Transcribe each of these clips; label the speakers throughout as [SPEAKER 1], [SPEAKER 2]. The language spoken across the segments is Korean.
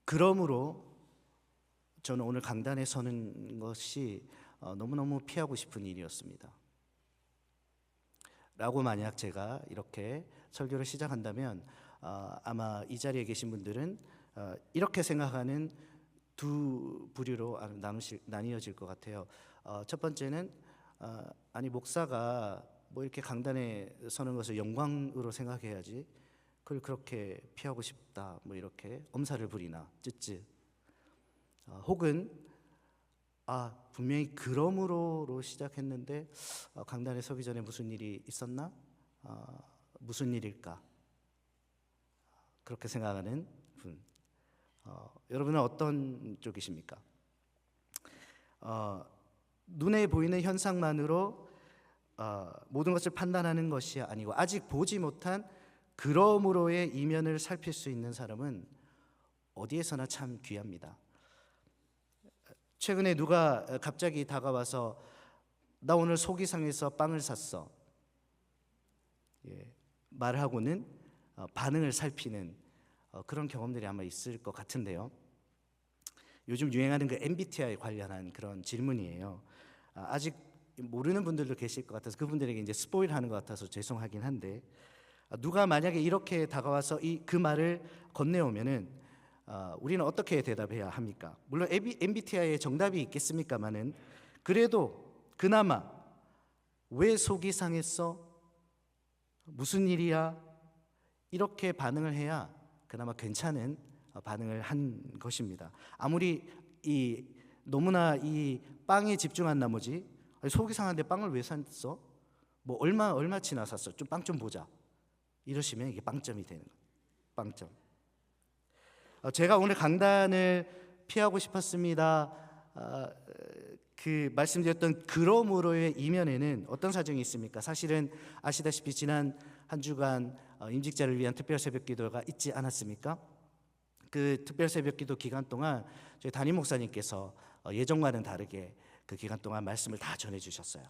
[SPEAKER 1] 그러므로 저는 오늘 강단에 서는 것이 너무너무 피하고 싶은 일이었습니다. 라고 만약 제가 이렇게 설교를 시작한다면 아마 이 자리에 계신 분들은 이렇게 생각하는 두 부류로 나뉘어질 것 같아요. 첫 번째는 아니 목사가 뭐 이렇게 강단에 서는 것을 영광으로 생각해야지 그걸 그렇게 피하고 싶다 뭐 이렇게 엄살을 부리나 쯧쯧. 혹은 분명히 그러므로로 시작했는데 강단에 서기 전에 무슨 일이 있었나? 무슨 일일까? 그렇게 생각하는 분. 여러분은 어떤 쪽이십니까? 눈에 보이는 현상만으로 모든 것을 판단하는 것이 아니고 아직 보지 못한 그러므로의 이면을 살필 수 있는 사람은 어디에서나 참 귀합니다. 최근에 누가 갑자기 다가와서 나 오늘 속이 상해서 빵을 샀어 말하고는 반응을 살피는 그런 경험들이 아마 있을 것 같은데요. 요즘 유행하는 그 MBTI 관련한 그런 질문이에요. 아직 모르는 분들도 계실 것 같아서 그분들에게 이제 스포일하는 것 같아서 죄송하긴 한데 누가 만약에 이렇게 다가와서 그 말을 건네오면은 우리는 어떻게 대답해야 합니까? 물론 MBTI에 정답이 있겠습니까마는 그래도 그나마 왜 속이 상했어? 무슨 일이야? 이렇게 반응을 해야 그나마 괜찮은 반응을 한 것입니다. 아무리 너무나 이 빵에 집중한 나머지 속이 상한데 빵을 왜 샀어? 뭐 얼마치나 샀어? 좀 빵 좀 보자. 이러시면 이게 빵점이 되는 거예요. 빵점. 제가 오늘 강단을 피하고 싶었습니다. 그 말씀드렸던 그러므로의 이면에는 어떤 사정이 있습니까? 사실은 아시다시피 지난 한 주간 임직자를 위한 특별 새벽기도가 있지 않았습니까? 그 특별 새벽기도 기간 동안 저희 담임 목사님께서 예정과는 다르게 그 기간 동안 말씀을 다 전해주셨어요.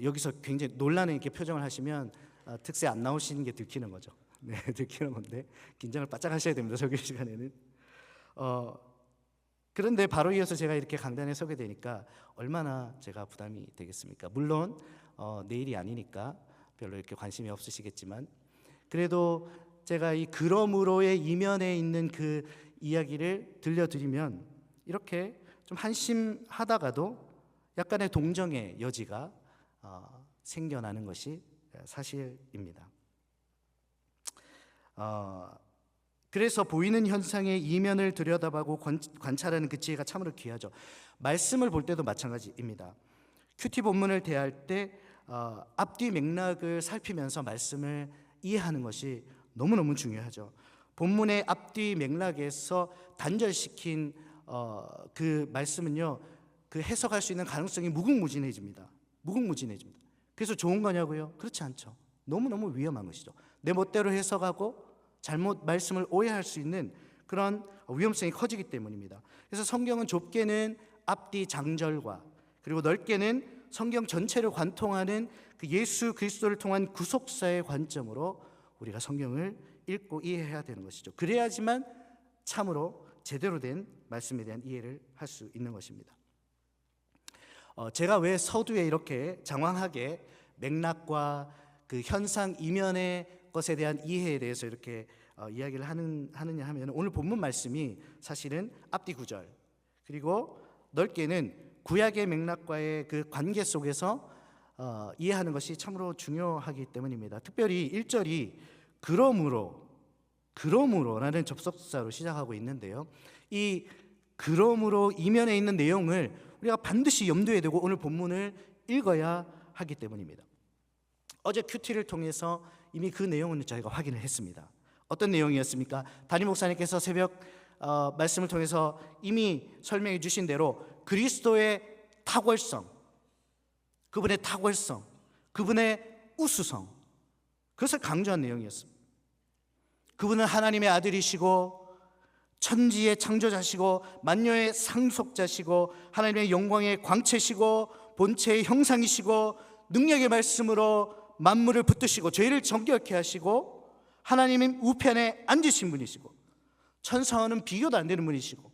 [SPEAKER 1] 여기서 굉장히 놀라는 이렇게 표정을 하시면 특세 안 나오시는 게 들키는 거죠. 네, 들키는 건데 긴장을 바짝 하셔야 됩니다. 설교 시간에는. 그런데 바로 이어서 제가 이렇게 강단에 서게 되니까 얼마나 제가 부담이 되겠습니까? 물론 내일이 아니니까 별로 이렇게 관심이 없으시겠지만 그래도 제가 이 그러므로의 이면에 있는 그 이야기를 들려드리면 이렇게 좀 한심하다가도 약간의 동정의 여지가 생겨나는 것이 사실입니다. 그래서 보이는 현상의 이면을 들여다보고 관찰하는 그 지혜가 참으로 귀하죠. 말씀을 볼 때도 마찬가지입니다. 큐티 본문을 대할 때 앞뒤 맥락을 살피면서 말씀을 이해하는 것이 너무너무 중요하죠. 본문의 앞뒤 맥락에서 단절시킨 그 말씀은요, 그 해석할 수 있는 가능성이 무궁무진해집니다. 그래서 좋은 거냐고요? 그렇지 않죠. 너무너무 위험한 것이죠. 내 멋대로 해석하고 잘못 말씀을 오해할 수 있는 그런 위험성이 커지기 때문입니다. 그래서 성경은 좁게는 앞뒤 장절과 그리고 넓게는 성경 전체를 관통하는 그 예수 그리스도를 통한 구속사의 관점으로 우리가 성경을 읽고 이해해야 되는 것이죠. 그래야지만 참으로 제대로 된 말씀에 대한 이해를 할 수 있는 것입니다. 제가 왜 서두에 이렇게 장황하게 맥락과 그 현상 이면의 것에 대한 이해에 대해서 이렇게 이야기를 하느냐 하면 오늘 본문 말씀이 사실은 앞뒤 구절 그리고 넓게는 구약의 맥락과의 그 관계 속에서 이해하는 것이 참으로 중요하기 때문입니다. 특별히 1절이 그러므로라는 접속사로 시작하고 있는데요. 이 그러므로 이면에 있는 내용을 우리가 반드시 염두에 두고 오늘 본문을 읽어야 하기 때문입니다. 어제 큐티를 통해서 이미 그 내용을 저희가 확인을 했습니다. 어떤 내용이었습니까? 담임 목사님께서 새벽 말씀을 통해서 이미 설명해 주신 대로 그리스도의 탁월성, 그분의 우수성, 그것을 강조한 내용이었습니다. 그분은 하나님의 아들이시고 천지의 창조자시고 만유의 상속자시고 하나님의 영광의 광채시고 본체의 형상이시고 능력의 말씀으로 만물을 붙드시고 죄를 정결케 하시고 하나님의 우편에 앉으신 분이시고 천사와는 비교도 안 되는 분이시고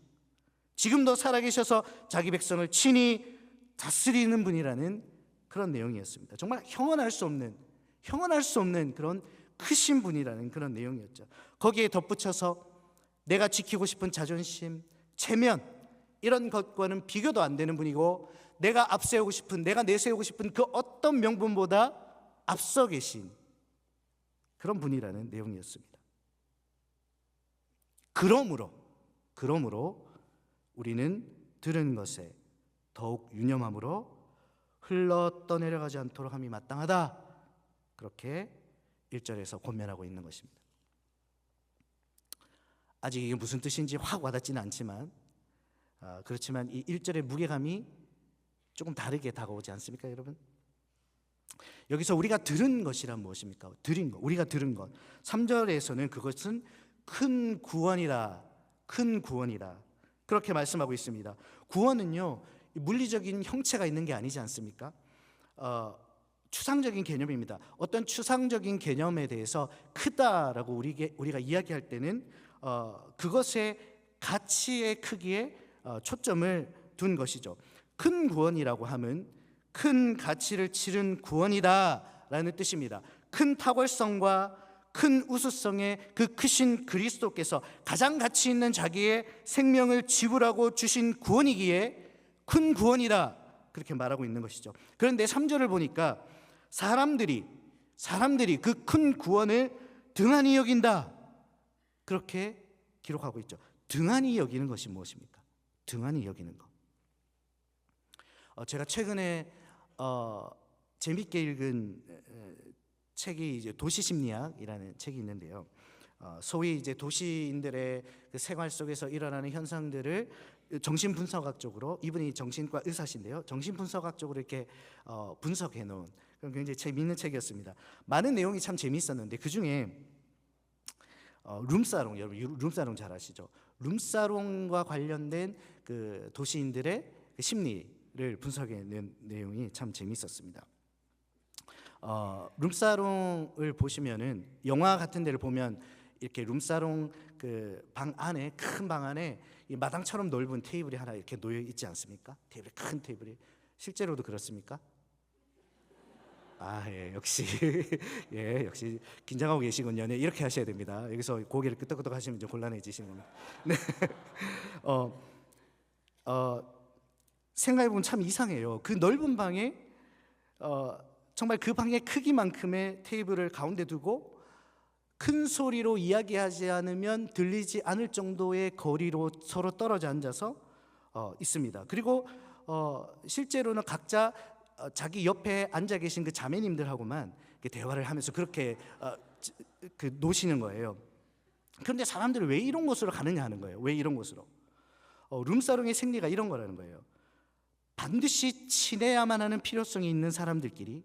[SPEAKER 1] 지금도 살아계셔서 자기 백성을 친히 다스리는 분이라는 그런 내용이었습니다. 정말 형언할 수 없는 그런 크신 분이라는 그런 내용이었죠. 거기에 덧붙여서 내가 지키고 싶은 자존심, 체면 이런 것과는 비교도 안 되는 분이고 내가 앞세우고 싶은, 내가 내세우고 싶은 그 어떤 명분보다 앞서 계신 그런 분이라는 내용이었습니다. 그러므로 우리는 들은 것에 더욱 유념함으로 흘러 떠내려가지 않도록 함이 마땅하다. 그렇게 1절에서 권면하고 있는 것입니다. 아직 이게 무슨 뜻인지 확 와닿지는 않지만 그렇지만 이 1절의 무게감이 조금 다르게 다가오지 않습니까, 여러분? 여기서 우리가 들은 것이란 무엇입니까? 우리가 들은 것. 3절에서는 그것은 큰 구원이라 그렇게 말씀하고 있습니다. 구원은요, 물리적인 형체가 있는 게 아니지 않습니까? 추상적인 개념입니다. 어떤 추상적인 개념에 대해서 크다라고 우리가 이야기할 때는 그것의 가치의 크기에 초점을 둔 것이죠. 큰 구원이라고 함은 큰 가치를 치른 구원이다라는 뜻입니다. 큰 탁월성과 큰 우수성의 그 크신 그리스도께서 가장 가치 있는 자기의 생명을 지불하고 주신 구원이기에 큰 구원이다, 그렇게 말하고 있는 것이죠. 그런데 3절을 보니까 사람들이 그 큰 구원을 등한히 여긴다, 그렇게 기록하고 있죠. 등한히 여기는 것이 무엇입니까? 등한히 여기는 것. 제가 최근에 재밌게 읽은 책이 이제 도시심리학이라는 책이 있는데요. 소위 이제 도시인들의 그 생활 속에서 일어나는 현상들을 정신분석학적으로, 이분이 정신과 의사신데요, 정신분석학적으로 이렇게 분석해 놓은 그런 굉장히 재미있는 책이었습니다. 많은 내용이 참 재미있었는데 그 중에 룸사롱, 여러분 룸사롱 잘 아시죠? 룸사롱과 관련된 그 도시인들의 그 심리를 분석해 낸 내용이 참 재미있었습니다. 룸사롱을 보시면은 영화 같은 데를 보면 이렇게 룸사롱 그 방 안에, 큰 방 안에 이 마당처럼 넓은 테이블이 하나 이렇게 놓여 있지 않습니까? 테이블이, 큰 테이블이. 실제로도 그렇습니까? 예, 역시 예, 역시 긴장하고 계시군요. 네, 이렇게 하셔야 됩니다. 여기서 고개를 끄덕끄덕 하시면 좀 곤란해지시는 겁니다. 네. 생각해 보면 참 이상해요. 그 넓은 방에 정말 그 방의 크기만큼의 테이블을 가운데 두고 큰 소리로 이야기하지 않으면 들리지 않을 정도의 거리로 서로 떨어져 앉아서 있습니다. 그리고 실제로는 각자 자기 옆에 앉아 계신 그 자매님들하고만 대화를 하면서 그렇게 노시는 거예요. 그런데 사람들이 왜 이런 곳으로 가느냐 하는 거예요. 왜 이런 곳으로? 룸사롱의 생리가 이런 거라는 거예요. 반드시 친해야만 하는 필요성이 있는 사람들끼리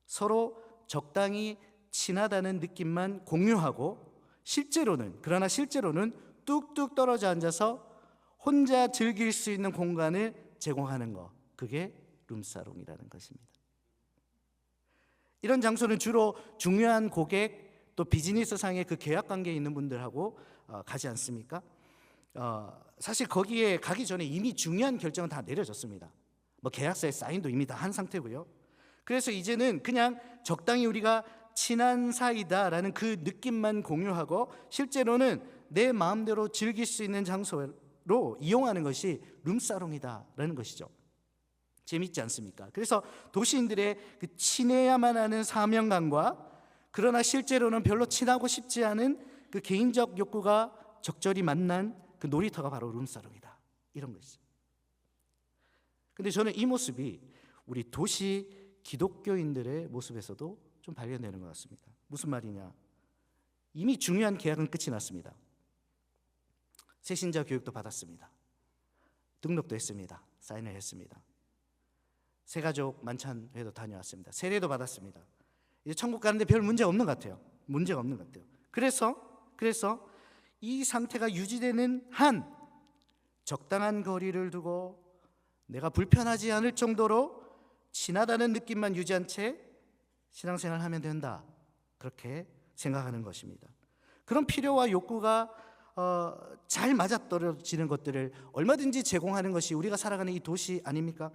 [SPEAKER 1] 서로 적당히 친하다는 느낌만 공유하고 그러나 실제로는 뚝뚝 떨어져 앉아서 혼자 즐길 수 있는 공간을 제공하는 것, 그게 룸사롱이라는 것입니다. 이런 장소는 주로 중요한 고객, 또 비즈니스상의 그 계약 관계에 있는 분들하고 가지 않습니까? 사실 거기에 가기 전에 이미 중요한 결정은 다 내려졌습니다. 계약서에 사인도 이미 다 한 상태고요. 그래서 이제는 그냥 적당히 우리가 친한 사이다라는 그 느낌만 공유하고 실제로는 내 마음대로 즐길 수 있는 장소로 이용하는 것이 룸사롱이다라는 것이죠. 재밌지 않습니까? 그래서 도시인들의 그 친해야만 하는 사명감과 그러나 실제로는 별로 친하고 싶지 않은 그 개인적 욕구가 적절히 만난 그 놀이터가 바로 룸사롱이다, 이런 것이죠. 근데 저는 이 모습이 우리 도시 기독교인들의 모습에서도 좀 발견되는 것 같습니다. 무슨 말이냐? 이미 중요한 계약은 끝이 났습니다. 새신자 교육도 받았습니다. 등록도 했습니다. 사인을 했습니다. 새가족 만찬회도 다녀왔습니다. 세례도 받았습니다. 이제 천국 가는데 별 문제가 없는 것 같아요. 그래서 이 상태가 유지되는 한 적당한 거리를 두고 내가 불편하지 않을 정도로 친하다는 느낌만 유지한 채 신앙생활을 하면 된다, 그렇게 생각하는 것입니다. 그런 필요와 욕구가 잘 맞아떨어지는 것들을 얼마든지 제공하는 것이 우리가 살아가는 이 도시 아닙니까?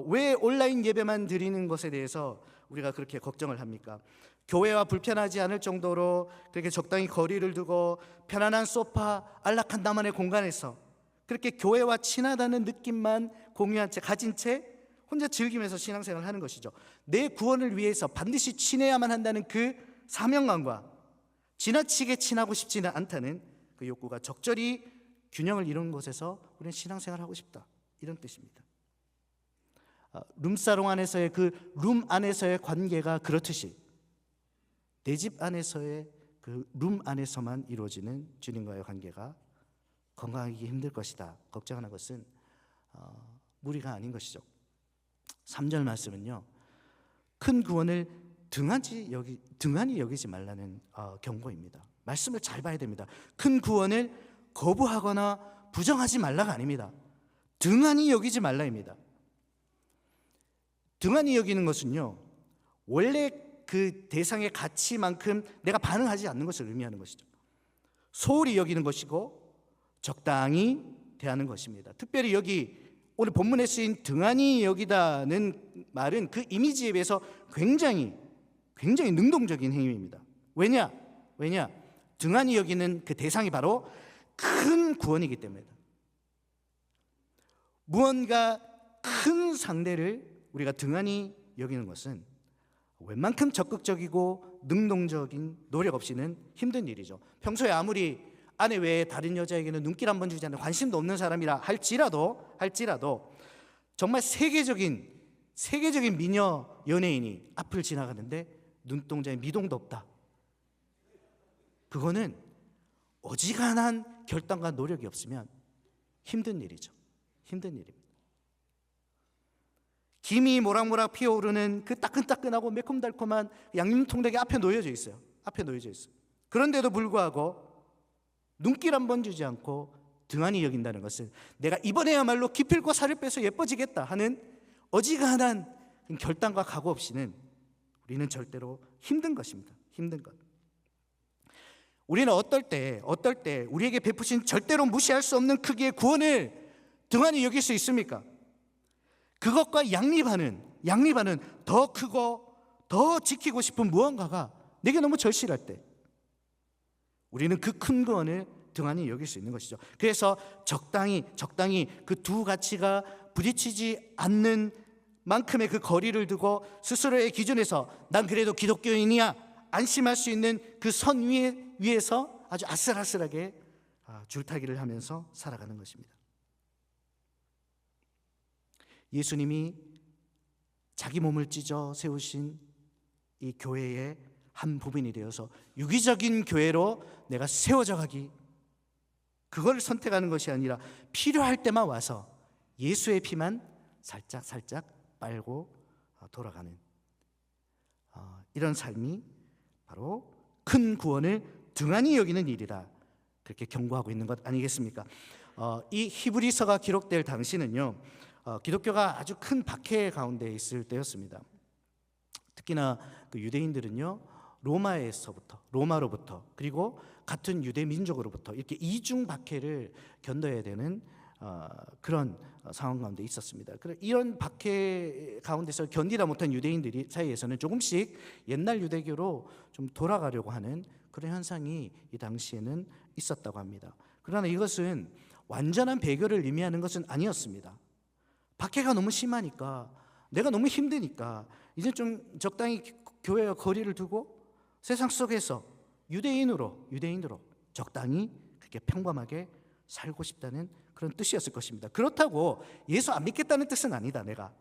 [SPEAKER 1] 왜 온라인 예배만 드리는 것에 대해서 우리가 그렇게 걱정을 합니까? 교회와 불편하지 않을 정도로 그렇게 적당히 거리를 두고 편안한 소파, 안락한 나만의 공간에서 그렇게 교회와 친하다는 느낌만 공유한 채 가진 채 혼자 즐기면서 신앙생활을 하는 것이죠. 내 구원을 위해서 반드시 친해야만 한다는 그 사명감과 지나치게 친하고 싶지는 않다는 그 욕구가 적절히 균형을 이룬 곳에서 우리는 신앙생활을 하고 싶다, 이런 뜻입니다. 룸사롱 안에서의 그 룸 안에서의 관계가 그렇듯이 내 집 안에서의 그 룸 안에서만 이루어지는 주님과의 관계가 건강하기 힘들 것이다 걱정하는 것은 무리가 아닌 것이죠. 3절 말씀은요, 큰 구원을 등한히 여기지 말라는 경고입니다. 말씀을 잘 봐야 됩니다. 큰 구원을 거부하거나 부정하지 말라가 아닙니다. 등한히 여기지 말라입니다. 등한히 여기는 것은요, 원래 그 대상의 가치만큼 내가 반응하지 않는 것을 의미하는 것이죠. 소홀히 여기는 것이고 적당히 대하는 것입니다. 특별히 여기 오늘 본문에 쓰인 등한히 여기다는 말은 그 이미지에 비해서 굉장히 능동적인 행위입니다. 왜냐? 등한히 여기는 그 대상이 바로 큰 구원이기 때문이다. 무언가 큰 상대를 우리가 등한히 여기는 것은 웬만큼 적극적이고 능동적인 노력 없이는 힘든 일이죠. 평소에 아무리 아내 외에 다른 여자에게는 눈길 한번 주지 않는 관심도 없는 사람이라 할지라도 정말 세계적인 미녀 연예인이 앞을 지나가는데 눈동자에 미동도 없다. 그거는 어지간한 결단과 노력이 없으면 힘든 일이죠. 힘든 일입니다. 김이 모락모락 피어오르는 그 따끈따끈하고 매콤달콤한 양념통닭이 앞에 놓여져 있어요. 그런데도 불구하고 눈길 한번 주지 않고 등한히 여긴다는 것은 내가 이번에야말로 기필코 살을 빼서 예뻐지겠다 하는 어지간한 결단과 각오 없이는 우리는 절대로 힘든 것입니다. 힘든 것. 우리는 어떨 때 우리에게 베푸신 절대로 무시할 수 없는 크기의 구원을 등한히 여길 수 있습니까? 그것과 양립하는 더 크고 더 지키고 싶은 무언가가 내게 너무 절실할 때 우리는 그 큰 구원을 등한히 여길 수 있는 것이죠. 그래서 적당히 그 두 가치가 부딪히지 않는 만큼의 그 거리를 두고 스스로의 기준에서 난 그래도 기독교인이야 안심할 수 있는 그 선 위에서 아주 아슬아슬하게 줄타기를 하면서 살아가는 것입니다. 예수님이 자기 몸을 찢어 세우신 이 교회의 한 부분이 되어서 유기적인 교회로 내가 세워져 가기, 그걸 선택하는 것이 아니라 필요할 때만 와서 예수의 피만 살짝 빨고 돌아가는 이런 삶이 바로 큰 구원을 등한히 여기는 일이다, 그렇게 경고하고 있는 것 아니겠습니까? 이 히브리서가 기록될 당시는요, 기독교가 아주 큰 박해 가운데 있을 때였습니다. 특히나 그 유대인들은요, 로마로부터 그리고 같은 유대 민족으로부터 이렇게 이중 박해를 견뎌야 되는 그런 상황 가운데 있었습니다. 이런 박해 가운데서 견디다 못한 유대인들이 사이에서는 조금씩 옛날 유대교로 좀 돌아가려고 하는 그런 현상이 이 당시에는 있었다고 합니다. 그러나 이것은 완전한 배교를 의미하는 것은 아니었습니다. 박해가 너무 심하니까, 내가 너무 힘드니까 이제 좀 적당히 교회와 거리를 두고 세상 속에서 유대인으로 적당히 그렇게 평범하게 살고 싶다는 그런 뜻이었을 것입니다. 그렇다고 예수 안 믿겠다는 뜻은 아니다. 내가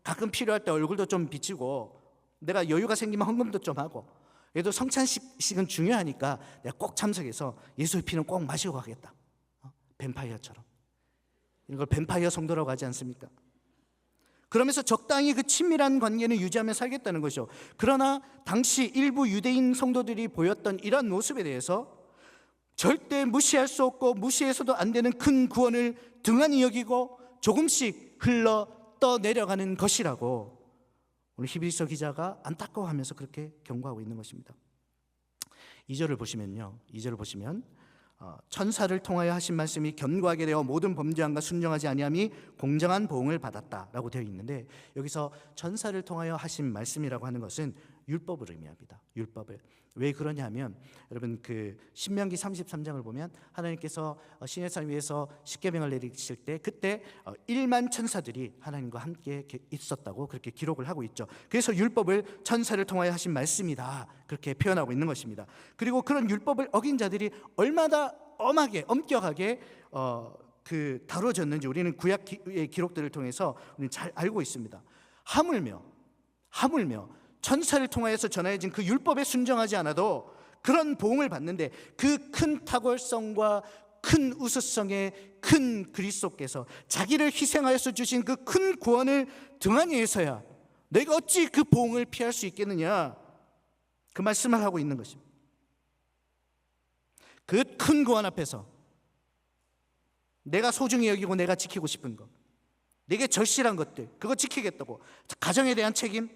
[SPEAKER 1] 가끔 필요할 때 얼굴도 좀 비치고 내가 여유가 생기면 헌금도 좀 하고, 얘도 성찬식은 중요하니까 내가 꼭 참석해서 예수의 피는 꼭 마시고 가겠다. 뱀파이어처럼. 이걸 뱀파이어 성도라고 하지 않습니까? 그러면서 적당히 그 친밀한 관계는 유지하며 살겠다는 것이죠. 그러나 당시 일부 유대인 성도들이 보였던 이러한 모습에 대해서 절대 무시할 수 없고 무시해서도 안 되는 큰 구원을 등한히 여기고 조금씩 흘러 떠내려가는 것이라고 오늘 히브리서 기자가 안타까워하면서 그렇게 경고하고 있는 것입니다. 2절을 보시면 천사를 통하여 하신 말씀이 견고하게 되어 모든 범죄함과 순종하지 아니함이 공정한 보응을 받았다라고 되어 있는데, 여기서 천사를 통하여 하신 말씀이라고 하는 것은 율법을 의미합니다. 율법을. 왜 그러냐면 여러분 그 신명기 33장을 보면 하나님께서 시내산 위에서 십계명을 내리실 때 그때 1만 천사들이 하나님과 함께 있었다고 그렇게 기록을 하고 있죠. 그래서 율법을 천사를 통하여 하신 말씀이다 그렇게 표현하고 있는 것입니다. 그리고 그런 율법을 어긴 자들이 얼마나 엄하게 엄격하게 그 다뤄졌는지 우리는 구약의 기록들을 통해서 우리는 잘 알고 있습니다. 하물며 천사를 통하여서 전하여진 그 율법에 순종하지 않아도 그런 보응을 받는데, 그 큰 탁월성과 큰 우수성의 큰 그리스도께서 자기를 희생하여서 주신 그 큰 구원을 등한히 해서야 내가 어찌 그 보응을 피할 수 있겠느냐, 그 말씀을 하고 있는 것입니다. 그 큰 구원 앞에서 내가 소중히 여기고 내가 지키고 싶은 것, 내게 절실한 것들, 그거 지키겠다고, 가정에 대한 책임,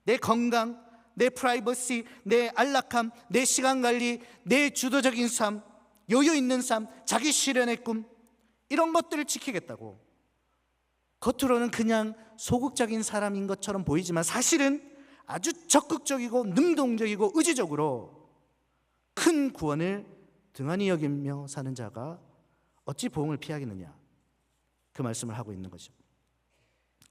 [SPEAKER 1] 내 건강, 내 프라이버시, 내 안락함, 내 시간관리, 내 주도적인 삶, 여유 있는 삶, 자기 실현의 꿈, 이런 것들을 지키겠다고. 겉으로는 그냥 소극적인 사람인 것처럼 보이지만 사실은 아주 적극적이고 능동적이고 의지적으로 큰 구원을 등한히 여기며 사는 자가 어찌 보응을 피하겠느냐, 그 말씀을 하고 있는 거죠.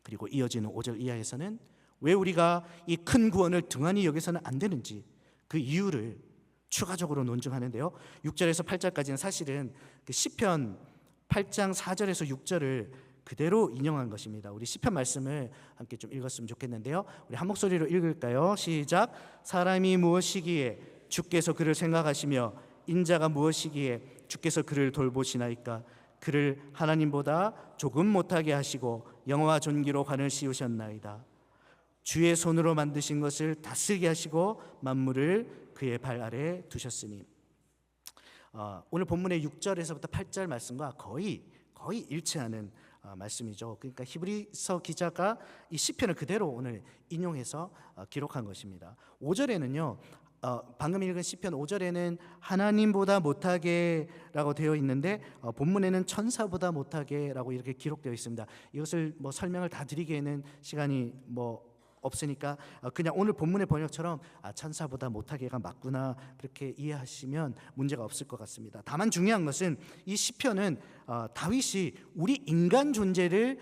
[SPEAKER 1] 그리고 이어지는 5절 이하에서는 왜 우리가 이 큰 구원을 등한히 여기서는 안 되는지 그 이유를 추가적으로 논증하는데요, 6절에서 8절까지는 사실은 그 시편 8장 4절에서 6절을 그대로 인용한 것입니다. 우리 시편 말씀을 함께 좀 읽었으면 좋겠는데요, 우리 한 목소리로 읽을까요? 시작. 사람이 무엇이기에 주께서 그를 생각하시며 인자가 무엇이기에 주께서 그를 돌보시나이까. 그를 하나님보다 조금 못하게 하시고 영화와 존귀로 관을 씌우셨나이다. 주의 손으로 만드신 것을 다스리게 하시고 만물을 그의 발 아래 두셨으니. 오늘 본문의 6절에서부터 8절 말씀과 거의 일치하는 말씀이죠. 그러니까 히브리서 기자가 이 시편을 그대로 오늘 인용해서 기록한 것입니다. 5절에는요, 방금 읽은 시편 5절에는 하나님보다 못하게라고 되어 있는데 본문에는 천사보다 못하게라고 이렇게 기록되어 있습니다. 이것을 설명을 다 드리기에는 시간이 없으니까 그냥 오늘 본문의 번역처럼 천사보다 못하게가 맞구나 그렇게 이해하시면 문제가 없을 것 같습니다. 다만 중요한 것은 이 시편은 다윗이 우리 인간 존재를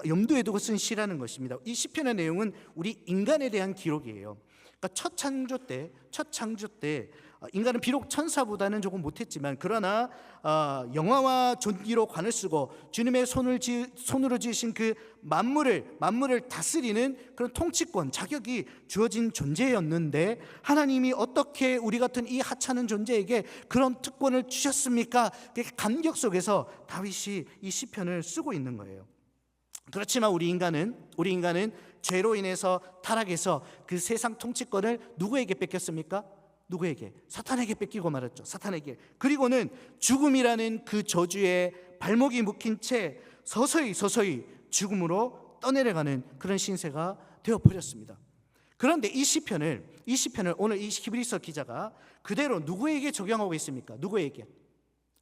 [SPEAKER 1] 염두에 두고 쓴 시라는 것입니다. 이 시편의 내용은 우리 인간에 대한 기록이에요. 그러니까 첫 창조 때 인간은 비록 천사보다는 조금 못했지만 그러나 영화와 존귀로 관을 쓰고 주님의 손으로 지으신 그 만물을 다스리는 그런 통치권, 자격이 주어진 존재였는데 하나님이 어떻게 우리 같은 이 하찮은 존재에게 그런 특권을 주셨습니까? 그 감격 속에서 다윗이 이 시편을 쓰고 있는 거예요. 그렇지만 우리 인간은 죄로 인해서 타락해서 그 세상 통치권을 누구에게 뺏겼습니까? 누구에게? 사탄에게 뺏기고 말았죠. 사탄에게. 그리고는 죽음이라는 그 저주에 발목이 묶인 채 서서히 죽음으로 떠내려가는 그런 신세가 되어버렸습니다. 그런데 이 시편을 오늘 이 히브리서 기자가 그대로 누구에게 적용하고 있습니까? 누구에게?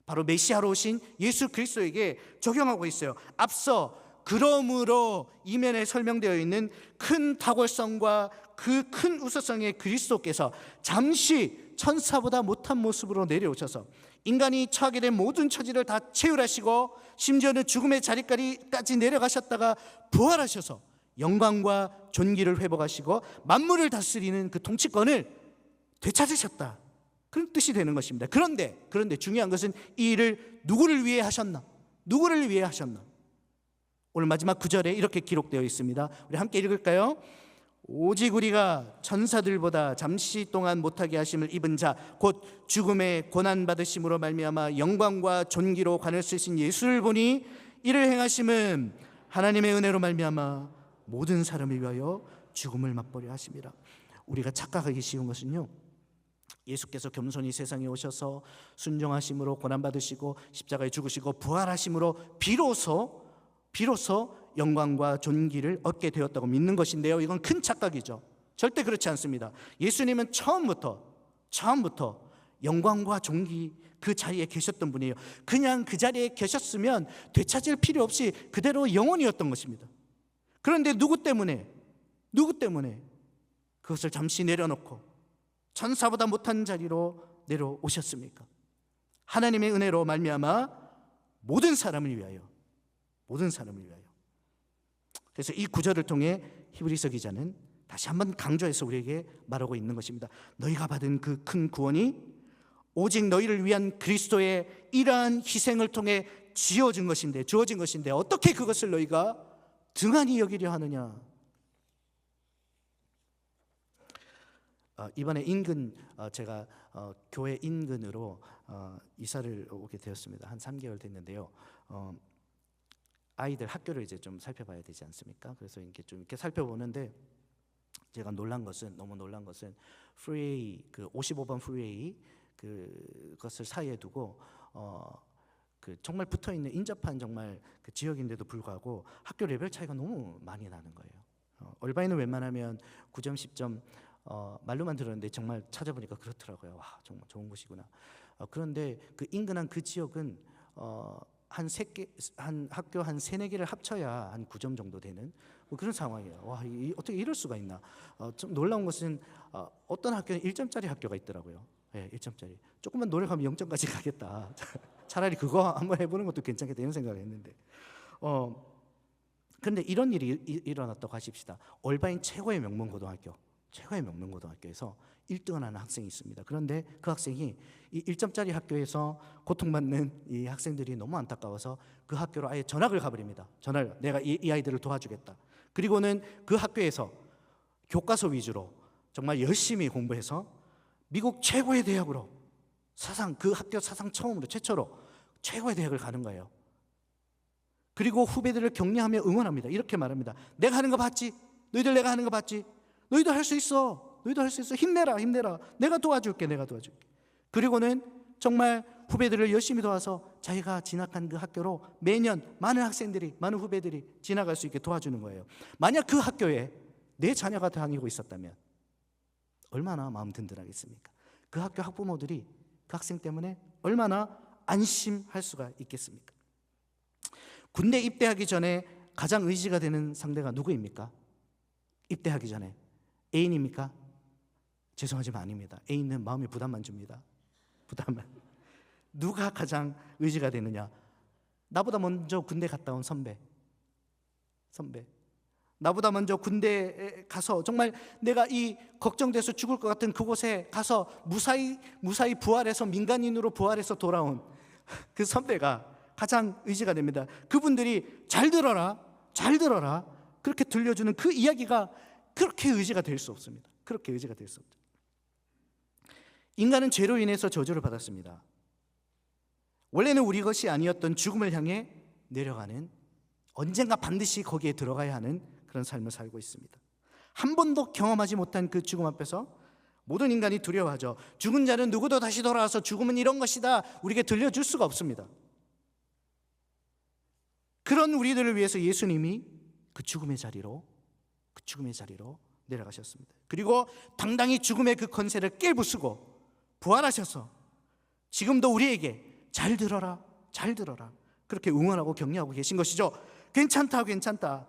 [SPEAKER 1] 바로 메시아로 오신 예수 그리스도에게 적용하고 있어요. 앞서 그러므로 이면에 설명되어 있는 큰 탁월성과 그 큰 우수성의 그리스도께서 잠시 천사보다 못한 모습으로 내려오셔서 인간이 처하게 된 모든 처지를 다 체휼하시고 심지어는 죽음의 자리까지 내려가셨다가 부활하셔서 영광과 존귀를 회복하시고 만물을 다스리는 그 통치권을 되찾으셨다, 그런 뜻이 되는 것입니다. 그런데 중요한 것은 이 일을 누구를 위해 하셨나? 오늘 마지막 9절에 이렇게 기록되어 있습니다. 우리 함께 읽을까요? 오직 우리가 천사들보다 잠시 동안 못하게 하심을 입은 자 곧 죽음의 고난받으심으로 말미암아 영광과 존귀로 관을 쓰신 예수를 보니 이를 행하심은 하나님의 은혜로 말미암아 모든 사람을 위하여 죽음을 맛보려 하심이라. 우리가 착각하기 쉬운 것은요, 예수께서 겸손히 세상에 오셔서 순종하심으로 고난받으시고 십자가에 죽으시고 부활하심으로 비로소 영광과 존귀를 얻게 되었다고 믿는 것인데요, 이건 큰 착각이죠. 절대 그렇지 않습니다. 예수님은 처음부터 영광과 존귀, 그 자리에 계셨던 분이에요. 그냥 그 자리에 계셨으면 되찾을 필요 없이 그대로 영원이었던 것입니다. 그런데 누구 때문에 그것을 잠시 내려놓고 천사보다 못한 자리로 내려오셨습니까? 하나님의 은혜로 말미암아 모든 사람을 위하여. 그래서 이 구절을 통해 히브리서 기자는 다시 한번 강조해서 우리에게 말하고 있는 것입니다. 너희가 받은 그 큰 구원이 오직 너희를 위한 그리스도의 이러한 희생을 통해 주어진 것인데 어떻게 그것을 너희가 등한히 여기려 하느냐. 이번에 제가 교회 인근으로 이사를 오게 되었습니다. 한 3개월 됐는데요. 아이들 학교를 이제 좀 살펴봐야 되지 않습니까? 그래서 이렇게 살펴보는데 제가 너무 놀란 것은 프리웨이, 그 55번 프리웨이 그것을 사이에 두고 정말 붙어 있는 인접한 정말 그 지역인데도 불구하고 학교 레벨 차이가 너무 많이 나는 거예요. 얼바인은 웬만하면 9점, 10점 말로만 들었는데 정말 찾아보니까 그렇더라고요. 와, 정말 좋은 곳이구나. 그런데 그 인근한 그 지역은 한 학교 한 3-4개를 합쳐야 한 9점 정도 되는 그런 상황이에요. 와, 어떻게 이럴 수가 있나. 좀 놀라운 것은 어떤 학교는 1점짜리 학교가 있더라고요. 네, 1점짜리. 조금만 노력하면 0점까지 가겠다. 차라리 그거 한번 해보는 것도 괜찮겠다 이런 생각을 했는데 그런데 이런 일이 일어났다고 하십시다. 얼바인 최고의 명문고등학교에서 1등을 하는 학생이 있습니다. 그런데 그 학생이 이 1점짜리 학교에서 고통받는 이 학생들이 너무 안타까워서 그 학교로 아예 전학을 가버립니다. 내가 이 아이들을 도와주겠다. 그리고는 그 학교에서 교과서 위주로 정말 열심히 공부해서 미국 최고의 대학으로 그 학교 사상 최초로 최고의 대학을 가는 거예요. 그리고 후배들을 격려하며 응원합니다. 이렇게 말합니다. 내가 하는 거 봤지? 너희들 내가 하는 거 봤지? 너희도 할 수 있어. 힘내라. 내가 도와줄게. 그리고는 정말 후배들을 열심히 도와서 자기가 진학한 그 학교로 매년 많은 후배들이 지나갈 수 있게 도와주는 거예요. 만약 그 학교에 내 자녀가 다니고 있었다면 얼마나 마음 든든하겠습니까? 그 학교 학부모들이 그 학생 때문에 얼마나 안심할 수가 있겠습니까? 군대 입대하기 전에 가장 의지가 되는 상대가 누구입니까? 입대하기 전에 애인입니까? 죄송하지만 아닙니다. 애인은 마음의 부담만 줍니다. 누가 가장 의지가 되느냐? 나보다 먼저 군대 갔다 온 선배. 나보다 먼저 군대에 가서 정말 내가 이 걱정돼서 죽을 것 같은 그곳에 가서 무사히 부활해서 민간인으로 부활해서 돌아온 그 선배가 가장 의지가 됩니다. 그분들이 잘 들어라 그렇게 들려주는 그 이야기가 그렇게 의지가 될 수 없습니다. 인간은 죄로 인해서 저주를 받았습니다. 원래는 우리 것이 아니었던 죽음을 향해 내려가는, 언젠가 반드시 거기에 들어가야 하는 그런 삶을 살고 있습니다. 한 번도 경험하지 못한 그 죽음 앞에서 모든 인간이 두려워하죠. 죽은 자는 누구도 다시 돌아와서 죽음은 이런 것이다 우리에게 들려줄 수가 없습니다. 그런 우리들을 위해서 예수님이 그 죽음의 자리로 내려가셨습니다. 그리고 당당히 죽음의 그 권세를 깨부수고 부활하셔서 지금도 우리에게 잘 들어라 그렇게 응원하고 격려하고 계신 것이죠. 괜찮다.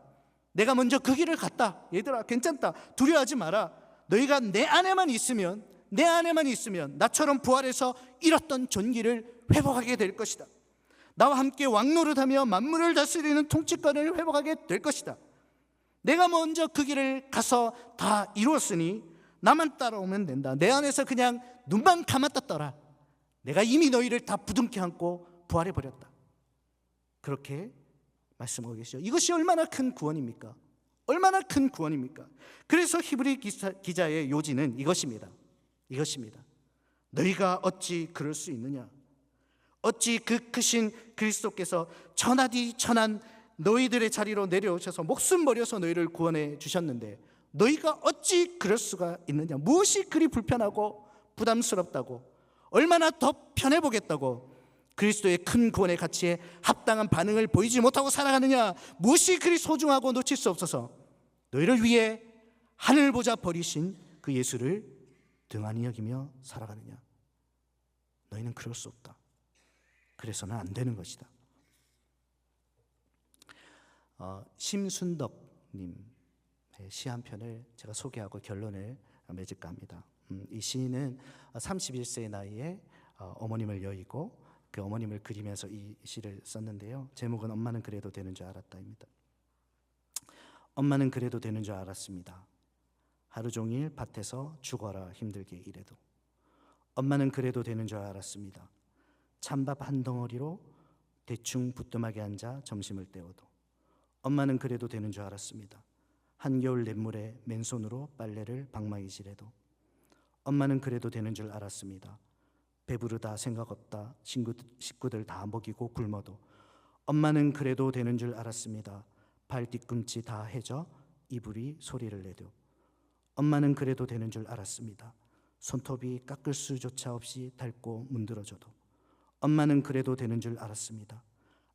[SPEAKER 1] 내가 먼저 그 길을 갔다. 얘들아 괜찮다. 두려워하지 마라. 너희가 내 안에만 있으면 나처럼 부활해서 잃었던 존귀를 회복하게 될 것이다. 나와 함께 왕노릇하며 만물을 다스리는 통치권을 회복하게 될 것이다. 내가 먼저 그 길을 가서 다 이루었으니 나만 따라오면 된다. 내 안에서 그냥 눈만 감았다 떠라. 내가 이미 너희를 다 부둥켜 안고 부활해버렸다. 그렇게 말씀하고 계시죠. 이것이 얼마나 큰 구원입니까? 그래서 히브리 기자의 요지는 이것입니다. 너희가 어찌 그럴 수 있느냐? 어찌 그 크신 그리스도께서 천하디 천한 너희들의 자리로 내려오셔서 목숨 버려서 너희를 구원해 주셨는데 너희가 어찌 그럴 수가 있느냐? 무엇이 그리 불편하고 부담스럽다고, 얼마나 더 편해보겠다고 그리스도의 큰 구원의 가치에 합당한 반응을 보이지 못하고 살아가느냐? 무엇이 그리 소중하고 놓칠 수 없어서 너희를 위해 하늘 보자 버리신 그 예수를 등한히 여기며 살아가느냐? 너희는 그럴 수 없다. 그래서는 안 되는 것이다. 심순덕님의 시 한 편을 제가 소개하고 결론을 맺을까 합니다. 이 시인은 31세의 나이에 어머님을 여의고 그 어머님을 그리면서 이 시를 썼는데요. 제목은 엄마는 그래도 되는 줄 알았다입니다. 엄마는 그래도 되는 줄 알았습니다. 하루 종일 밭에서 죽어라 힘들게 일해도. 엄마는 그래도 되는 줄 알았습니다. 찬밥 한 덩어리로 대충 부뚜막에 앉아 점심을 때워도. 엄마는 그래도 되는 줄 알았습니다. 한겨울 냇물에 맨손으로 빨래를 방망이질해도. 엄마는 그래도 되는 줄 알았습니다. 배부르다 생각 없다 식구들 다 먹이고 굶어도. 엄마는 그래도 되는 줄 알았습니다. 발 뒤꿈치 다 해져 이불이 소리를 내도. 엄마는 그래도 되는 줄 알았습니다. 손톱이 깎을 수조차 없이 닳고 문드러져도. 엄마는 그래도 되는 줄 알았습니다.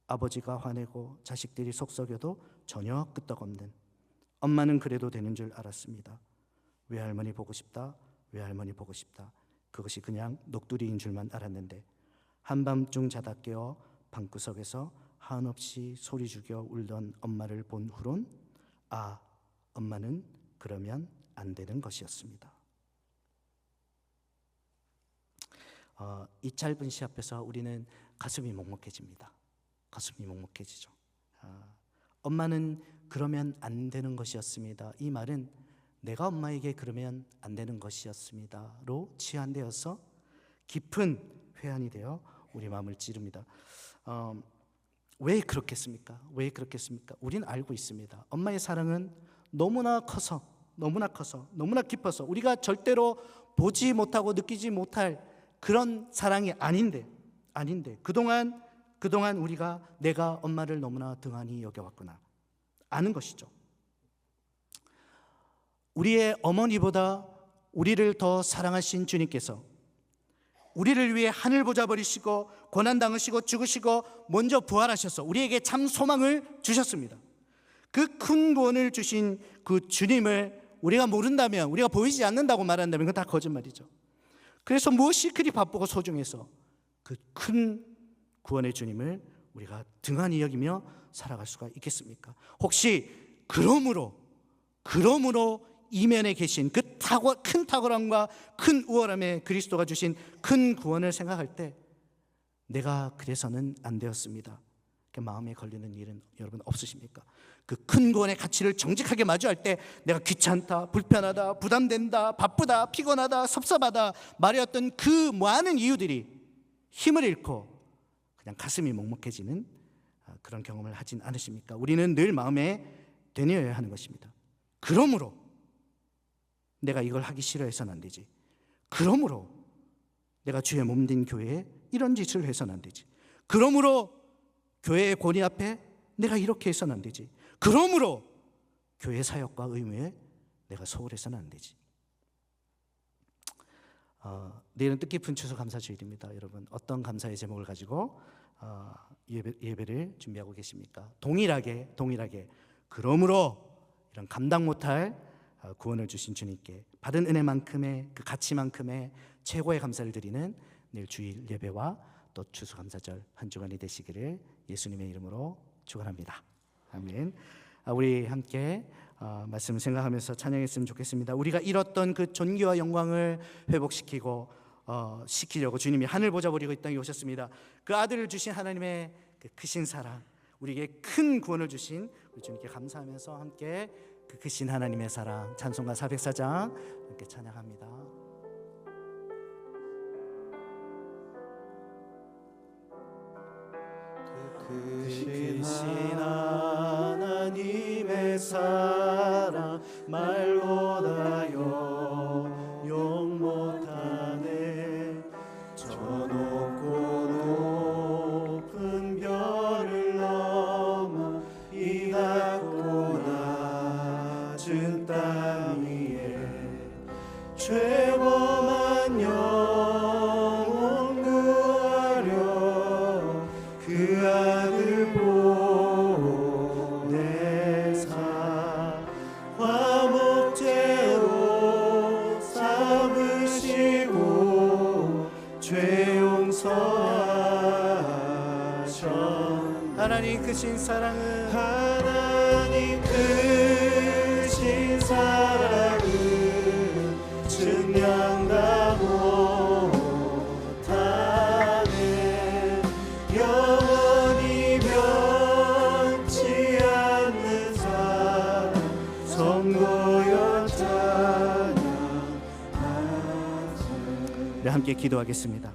[SPEAKER 1] 아버지가 화내고 자식들이 속썩여도 전혀 끄떡없는. 엄마는 그래도 되는 줄 알았습니다. 외할머니 보고 싶다, 외할머니 보고 싶다. 그것이 그냥 녹두리인 줄만 알았는데 한밤중 자다 깨어 방구석에서 한없이 소리 죽여 울던 엄마를 본 후론 아, 엄마는 그러면 안 되는 것이었습니다. 이 짧은 시 앞에서 우리는 가슴이 먹먹해집니다. 가슴이 먹먹해지죠. 엄마는 그러면 안 되는 것이었습니다. 이 말은 내가 엄마에게 그러면 안 되는 것이었습니다로 치환되어서 깊은 회한이 되어 우리 마음을 찌릅니다. 왜 그렇겠습니까? 왜 그렇겠습니까? 우리는 알고 있습니다. 엄마의 사랑은 너무나 커서 너무나 깊어서 우리가 절대로 보지 못하고 느끼지 못할 그런 사랑이 아닌데 그동안 우리가 내가 엄마를 너무나 등한히 여겨왔구나 아는 것이죠. 우리의 어머니보다 우리를 더 사랑하신 주님께서 우리를 위해 하늘 보좌 버리시고 고난 당하시고 죽으시고 먼저 부활하셔서 우리에게 참 소망을 주셨습니다. 그 큰 구원을 주신 그 주님을 우리가 모른다면, 우리가 보이지 않는다고 말한다면 그건 다 거짓말이죠. 그래서 무엇이 그리 바쁘고 소중해서 그 큰 구원의 주님을 우리가 등한히 여기며 살아갈 수가 있겠습니까? 혹시 그러므로 이면에 계신 그 큰 탁월함과 큰 우월함에 그리스도가 주신 큰 구원을 생각할 때 내가 그래서는 안 되었습니다, 마음에 걸리는 일은 여러분 없으십니까? 그 큰 구원의 가치를 정직하게 마주할 때 내가 귀찮다, 불편하다, 부담된다, 바쁘다, 피곤하다, 섭섭하다 말해왔던 그 많은 이유들이 힘을 잃고 그냥 가슴이 먹먹해지는 그런 경험을 하진 않으십니까? 우리는 늘 마음에 되뇌어야 하는 것입니다. 그러므로 내가 이걸 하기 싫어해서는 안 되지. 그러므로 내가 주의 몸된 교회에 이런 짓을 해서는 안 되지. 그러므로 교회의 권위 앞에 내가 이렇게 해서는 안 되지. 그러므로 교회 사역과 의무에 내가 소홀해서는 안 되지. 내일은 뜻깊은 추수감사주일입니다. 여러분 어떤 감사의 제목을 가지고 예배를 준비하고 계십니까? 동일하게 그러므로 이런 감당 못할 구원을 주신 주님께 받은 은혜만큼의 그 가치만큼의 최고의 감사를 드리는 내일 주일 예배와 또 추수감사절 한 주간이 되시기를 예수님의 이름으로 축원합니다. 아멘. 우리 함께 말씀을 생각하면서 찬양했으면 좋겠습니다. 우리가 잃었던 그 존귀와 영광을 회복시키고 시키려고 주님이 하늘 보좌 버리고 이 땅에 오셨습니다. 그 아들을 주신 하나님의 그 크신 사랑, 우리에게 큰 구원을 주신 우리 주님께 감사하면서 함께 그 크신 하나님의 사랑 찬송가 404장 함께 찬양합니다. 그 크신 하나님의 사랑 말로 다요 용 못하네. 저 높고 높은 별을 넘어 이 낮고 낮은 땅 위에 죄범한 영혼 구하려 그 아들 하나님 크신 사랑은
[SPEAKER 2] 하나님 크신 사랑은 증명다 못하네. 영원히 변치 않는 사랑 선고여 찬양하세.
[SPEAKER 1] 네, 함께 기도하겠습니다.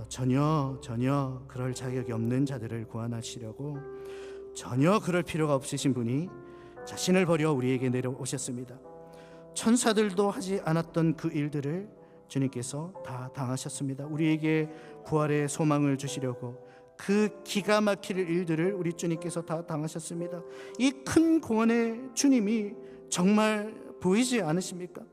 [SPEAKER 1] 전혀 그럴 자격이 없는 자들을 구원하시려고 전혀 그럴 필요가 없으신 분이 자신을 버려 우리에게 내려오셨습니다. 천사들도 하지 않았던 그 일들을 주님께서 다 당하셨습니다. 우리에게 부활의 소망을 주시려고 그 기가 막힐 일들을 우리 주님께서 다 당하셨습니다. 이 큰 구원의 주님이 정말 보이지 않으십니까?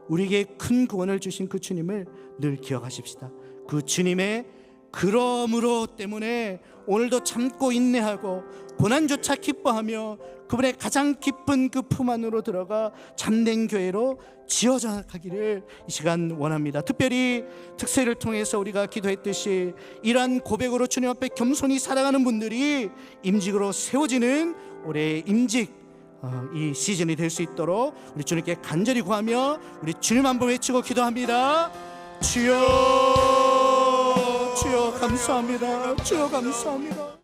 [SPEAKER 1] 우리에게 큰 구원을 주신 그 주님을 늘 기억하십시다. 그 주님의 그러므로 때문에 오늘도 참고 인내하고 고난조차 기뻐하며 그분의 가장 기쁜 그 품 안으로 들어가 참된 교회로 지어져 가기를 이 시간 원합니다. 특별히 특세를 통해서 우리가 기도했듯이 이러한 고백으로 주님 앞에 겸손히 살아가는 분들이 임직으로 세워지는 올해의 임직 이 시즌이 될 수 있도록 우리 주님께 간절히 구하며 우리 주님 한번 외치고 기도합니다. 주여, 주여 감사합니다. 주여 감사합니다.